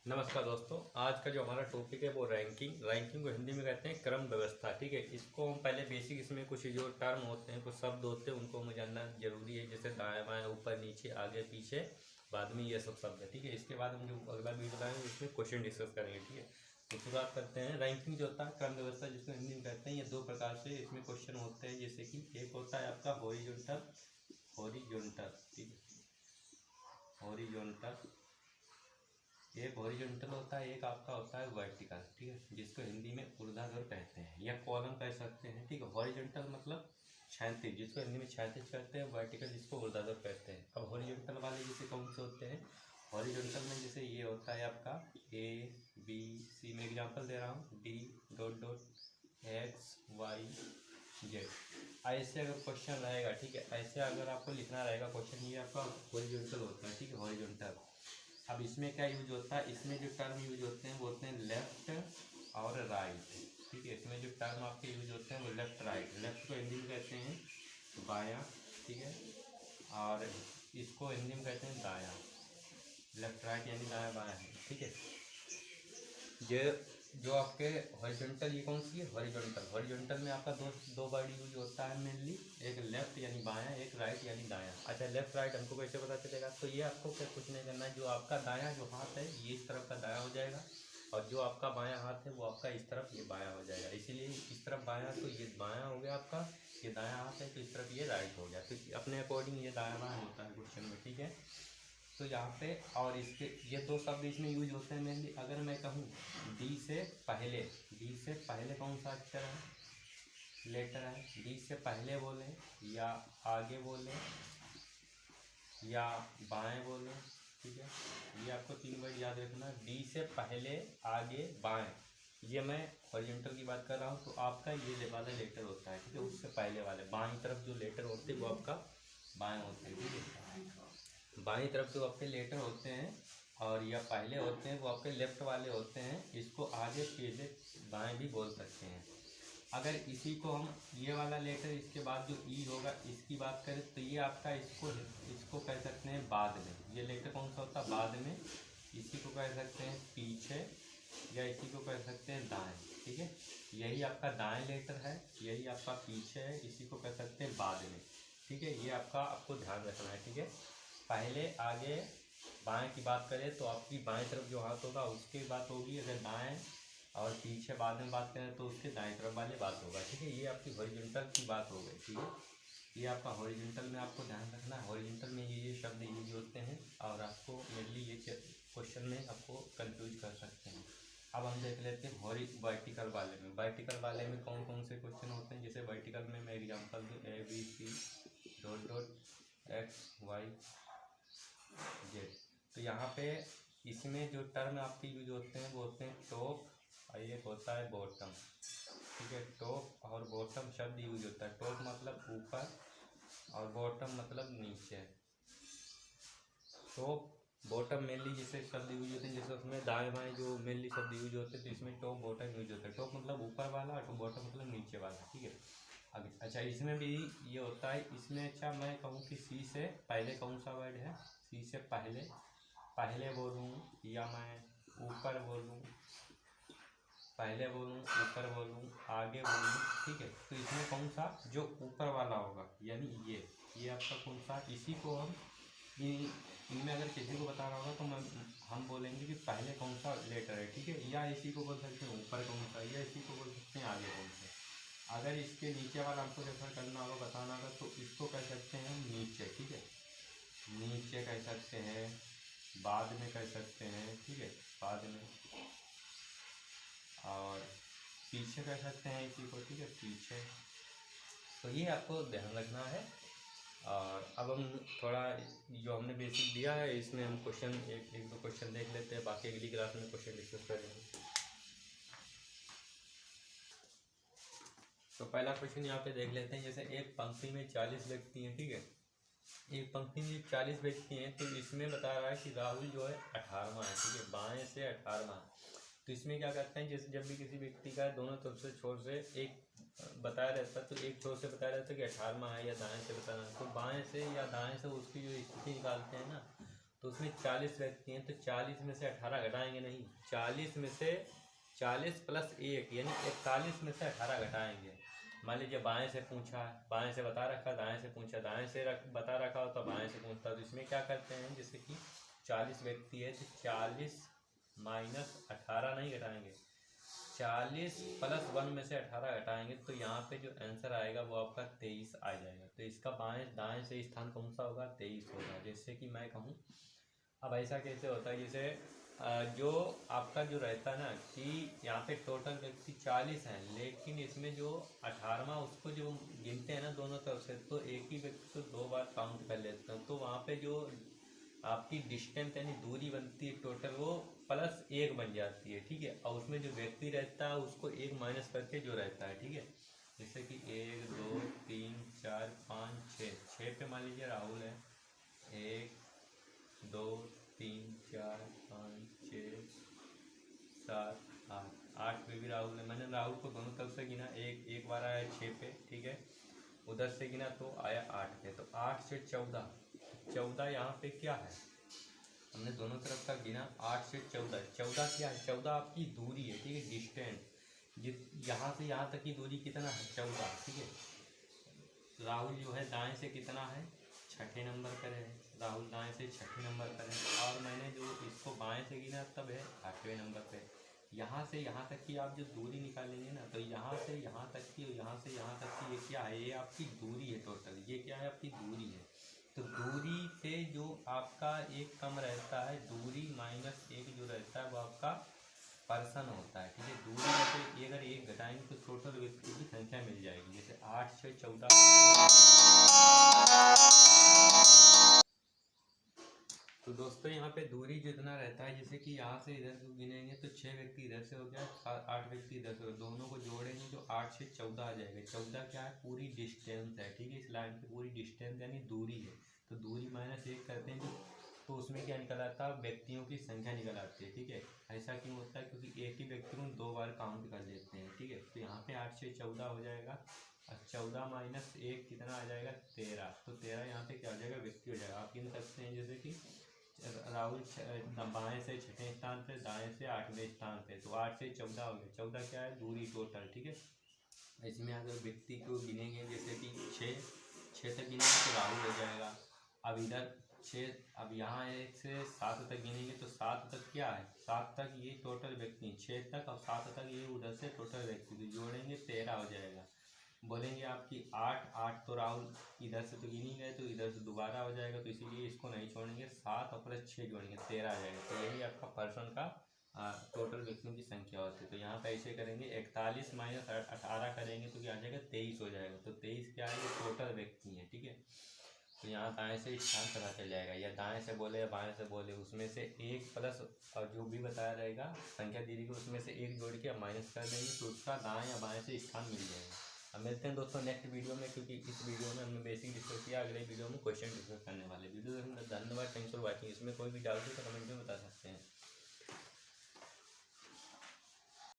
नमस्कार दोस्तों। आज का जो हमारा टॉपिक है वो रैंकिंग को हिंदी में कहते हैं क्रम व्यवस्था। ठीक है, इसको हम पहले बेसिक इसमें कुछ जो टर्म होते हैं, कुछ शब्द होते हैं, उनको हमें जानना जरूरी है। जैसे दाएं बाएं, ऊपर नीचे, आगे पीछे, बाद में, ये सब शब्द है। ठीक है, इसके बाद हम जो अगला वीडियो बनाएंगे उसमें क्वेश्चन डिस्कस करेंगे। ठीक है, तो शुरुआत करते हैं। रैंकिंग जो होता है क्रम व्यवस्था, जिसको हिंदी में कहते हैं, ये दो प्रकार से इसमें क्वेश्चन होते हैं। जैसे कि एक होता है आपका हॉरिजॉन्टल, ठीक है, हॉरिजॉन्टल, एक हॉरिजॉन्टल होता है, एक आपका होता है वर्टिकल। ठीक है, जिसको हिंदी में ऊर्ध्वाधर कहते हैं या कॉलम कह सकते हैं। ठीक है, हॉरिजॉन्टल मतलब क्षैतिज, जिसको हिंदी में क्षैतिज कहते हैं। वर्टिकल जिसको ऊर्ध्वाधर कहते हैं। अब हॉरिजॉन्टल वाले जैसे कौन से होते हैं? हॉरिजॉन्टल में जैसे ये होता है आपका ए बी सी। मैं एग्जांपल दे रहा हूँ, D dot dot X Y Z. ऐसे अगर क्वेश्चन रहेगा, ठीक है, ऐसे अगर आपको लिखना रहेगा क्वेश्चन, ये आपका हॉरिजॉन्टल होता है। ठीक है, हॉरिजॉन्टल। अब इसमें क्या यूज होता है? इसमें जो टर्म यूज होते हैं वो होते हैं लेफ्ट और राइट। ठीक है, इसमें जो टर्म आपके यूज होते हैं वो लेफ्ट राइट। लेफ्ट को हिंदी में कहते हैं बायां, ठीक है, और इसको हिंदी में कहते हैं दायां। लेफ्ट राइट यानी दायां बायां है। ठीक है, ये जो आपके हॉरिजॉन्टल, ये कौन सी है? हॉरिजॉन्टल में आपका दो वर्ड यूज होता है मेनली। एक लेफ्ट यानी बायां, एक राइट यानी दायां। अच्छा, लेफ्ट राइट हमको कैसे पता चलेगा? तो ये आपको क्या कुछ नहीं करना है। जो आपका दायां जो हाथ है ये इस तरफ का दायां हो जाएगा, और जो आपका बायां हाथ है वो आपका इस तरफ ये बायां हो जाएगा। इसीलिए इस तरफ बायां, तो ये बायां हो गया आपका, ये दायां हाथ है, तो इस तरफ ये राइट हो गया। तो अपने अकॉर्डिंग ये दायां बायां होता है क्वेश्चन में। ठीक है, तो यहाँ पे और इसके ये दो शब्द इसमें यूज होते हैं मेनली। अगर मैं कहूँ डी से पहले कौन सा अक्षर है? लेटर है। डी से पहले बोले या आगे बोले या बाएं बोले। ठीक है, ये आपको तीन वर्ड याद रखना। डी से पहले, आगे, बाएं। ये मैं हॉरिजॉन्टल की बात कर रहा हूँ, तो आपका ये वाला लेटर होता है। ठीक है, उससे पहले वाले बाईं तरफ जो लेटर होते हैं वो आपका बाएं होते हैं। ठीक है, बाईं तरफ जो आपके लेटर होते हैं और या पहले होते हैं वो आपके लेफ्ट वाले होते हैं। इसको आगे पीछे बाएं भी बोल सकते हैं। अगर इसी को हम ये वाला लेटर, इसके बाद जो ई होगा, इसकी बात करें तो ये आपका इसको कह सकते हैं बाद में। ये लेटर कौन सा होता है? बाद में। इसी को कह सकते हैं पीछे, या इसी को कह सकते हैं दाएं। ठीक है, यही आपका दाएं लेटर है, यही आपका पीछे है, इसी को कह सकते हैं बाद में। ठीक है, ये आपको ध्यान रखना है। ठीक है, पहले, आगे, बाएं की बात करें तो आपकी बाएं तरफ जो हाथ होगा उसकी बात होगी। अगर दाएं और पीछे बाद में बात करें तो उसके दाएं तरफ वाले बात होगा। ठीक है, ये आपकी हॉरिजॉन्टल की बात हो गई। ठीक है, ये आपका हॉरिजॉन्टल में आपको ध्यान रखना है। हॉरिजॉन्टल में ये शब्द यूज होते हैं और आपको मेनली ये क्वेश्चन में आपको कंफ्यूज कर सकते हैं। अब हम देख लेते हैं वर्टिकल वाले में। वर्टिकल वाले में कौन कौन से क्वेश्चन होते हैं? जैसे वर्टिकल में मैं एग्जांपल दूँ, A B C dot dot X Y Z. तो यहाँ पे इसमें जो टर्म आपके यूज होते हैं वो होते हैं टॉप और एक होता है बॉटम। ठीक है, टॉप और बॉटम शब्द यूज होता है। टॉप मतलब ऊपर और बॉटम मतलब नीचे। टॉप बॉटम मेनली जैसे शब्द यूज होते हैं, जैसे उसमें दाएं बाएं जो मेनली शब्द यूज होते हैं, तो इसमें टॉप बॉटम यूज होता है। टॉप मतलब ऊपर वाला और बॉटम मतलब नीचे वाला। ठीक है, अब अच्छा इसमें भी ये होता है। इसमें अच्छा मैं कहूँ कि सी से पहले कौन सा वर्ड है? सी से पहले बोलूँ या मैं ऊपर बोलूँ, पहले बोलूँ, ऊपर बोलूँ, आगे बोलूँ। ठीक है, तो इसमें कौन सा जो ऊपर वाला होगा, यानी ये आपका कौन सा? इसी को हम इनमें अगर किसी को बताना होगा तो हम बोलेंगे कि पहले कौन सा लेटर है। ठीक है, या इसी को बोल सकते हैं ऊपर कौन सा, या इसी को बोल सकते हैं आगे कौन सा। अगर इसके नीचे वाला हमको रेफर करना होगा, बताना होगा, तो इसको कह सकते हैं हम नीचे। ठीक है, नीचे कह सकते हैं, बाद में कह सकते हैं। ठीक है, बाद में, और पीछे कह सकते हैं इसी को। ठीक है, पीछे। तो ये आपको ध्यान रखना है। और अब हम थोड़ा जो हमने बेसिक दिया है इसमें हम क्वेश्चन एक दो क्वेश्चन देख लेते हैं, बाकी अगली क्लास में क्वेश्चन डिस्कस करेंगे। तो पहला क्वेश्चन यहाँ पे देख लेते हैं। जैसे एक पंक्ति में 40 व्यक्ति हैं। ठीक है, एक पंक्ति में 40 व्यक्ति हैं, तो इसमें बता रहा है कि राहुल जो है 18वां है। ठीक है, बाएं से 18वां। तो इसमें क्या करते हैं, जैसे जब भी किसी व्यक्ति का दोनों तरफ से छोर से एक बताया रहता है, तो एक छोर से बताया रहता है कि 18वां है, या दाएं से बताना है, तो बाएं से या दाएं से उसकी जो स्थिति निकालते हैं ना, तो उसमें 40 व्यक्ति हैं, तो 40 में से 18 घटाएंगे नहीं, 40 में से 40 प्लस 1 यानी 41 में से 18 घटाएंगे। मान लीजिए बाएं से पूछा है, बाएं से बता रखा, दाएं से पूछा, दाएं से बता रखा हो तो बाएं से पूछता। तो इसमें क्या करते हैं, जैसे कि 40 व्यक्ति है तो 40 माइनस 18 नहीं घटाएंगे, 40 प्लस 1 में से 18 घटाएंगे, तो यहाँ पे जो आंसर आएगा वो आपका 23 आ जाएगा। तो इसका बाएं दाएं से स्थान कौन सा होगा, 23 होगा। जैसे कि मैं कहूँ, अब ऐसा कैसे होता है, जैसे जो आपका जो रहता है ना कि यहाँ पे टोटल व्यक्ति 40 हैं, लेकिन इसमें जो 18वां उसको जो गिनते हैं ना दोनों तरफ से, तो एक ही व्यक्ति को 2 बार काउंट कर लेते हैं। तो वहाँ पे जो आपकी डिस्टेंस यानी दूरी बनती है टोटल, वो +1 बन जाती है, ठीक है। और उसमें जो व्यक्ति रहता है उसको 1 माइनस करके जो रहता है, ठीक है। जैसे कि 1 2 3 4 5 6 पे मान लीजिए राहुल है, 1 2 3 4 5 6 7 8 पे भी राहुल है। मैंने राहुल को दोनों तरफ से गिना, एक बार आया 6 पे, ठीक है, उधर से गिना तो आया 8 पे। तो 8 से 14 यहाँ पे क्या है, हमने दोनों तरफ का गिना, 8 से 14 क्या है, 14 आपकी दूरी है, ठीक है, डिस्टेंस। यहाँ से यहाँ तक की दूरी कितना है, 14, ठीक है। राहुल जो है दाएं से कितना है, 6ठे नंबर पर है, राहुल दाएं से 6ठे नंबर पर है। और मैंने जो इसको बाएं से गिना तब है 8वें नंबर पे। यहाँ से यहाँ तक की आप जो दूरी निकालेंगे ना, तो यहाँ से यहाँ तक की, यहाँ से यहाँ तक की, ये क्या है, ये आपकी दूरी है टोटल। ये क्या है, आपकी दूरी है। तो दूरी से जो आपका एक कम रहता है, दूरी माइनस 1 जो रहता है वो आपका पर्सन होता है, ठीक है। दूरी में से अगर 1 घटाएंगे तो टोटल व्यक्ति की संख्या मिल जाएगी। जैसे 8 से 14, तो दोस्तों यहाँ पे दूरी जितना रहता है, जैसे कि यहाँ से इधर को गिनेंगे तो 6 व्यक्ति इधर से हो गया, 8 व्यक्ति इधर से हो, दोनों को जोड़ेंगे तो 8 से 14 आ जाएगा। 14 क्या है, पूरी डिस्टेंस है, ठीक है, इस लाइन की पूरी डिस्टेंस यानी दूरी है। तो दूरी माइनस 1 करते हैं तो उसमें क्या निकल आता है, व्यक्तियों की संख्या निकल आती है, ठीक है। ऐसा क्यों होता है, क्योंकि एक ही व्यक्ति को 2 बार काउंट कर लेते हैं, ठीक है। तो यहाँ पे 8 से 14 हो जाएगा, और 14 माइनस 1 कितना आ जाएगा, 13। तो 13 यहाँ पे क्या हो जाएगा, व्यक्ति हो जाएगा। आप गिन सकते हैं, जैसे कि राहुल बाएं से 6ठे स्थान पे, दाएं से 8वें स्थान पे, तो 8 से 14 हो गया। 14 क्या है, दूरी टोटल, ठीक है। इसमें अगर व्यक्ति को गिनेंगे, जैसे कि 6 तक गिनेंगे तो राहुल हो जाएगा। अब इधर 6, अब यहाँ 1 से 7 तक गिनेंगे तो 7 तक क्या है, 7 तक ये टोटल व्यक्ति, 6 तक और 7 तक ये उधर से टोटल व्यक्ति, तो जोड़ेंगे 13 हो जाएगा। बोलेंगे आपकी 8 तो राहुल इधर से तो गिन ही गए, तो इधर से दोबारा हो जाएगा, तो इसीलिए इसको नहीं छोड़ेंगे, 7 और प्लस 6 जोड़ेंगे 13 आ जाएगा। तो यही आपका पर्सन का टोटल व्यक्तियों की संख्या होती है। तो यहाँ पे ऐसे करेंगे, 41 माइनस 18 करेंगे तो क्या आ जाएगा, 23 हो जाएगा। तो 23 क्या है, ये टोटल व्यक्ति है, ठीक है। तो यहाँ दाएं से स्थान पता चल जाएगा, या दाएं से बोले या बाएं से बोले, उसमें से 1 प्लस और जो भी बताया रहेगा संख्या दी गई उसमें से 1 जोड़ के आप माइनस कर देंगे, तो उसका दाएं या बाएं से स्थान मिल जाएगा। अब मिलते हैं दोस्तों नेक्स्ट वीडियो में, क्योंकि इस वीडियो में हमने बेसिक डिस्कस किया, अगले वीडियो में क्वेश्चन डिस्कस करने वाले। वीडियो धन्यवाद, थैंक्स फॉर वॉचिंग। इसमें कोई भी डाउट हो तो कमेंट में बता सकते हैं।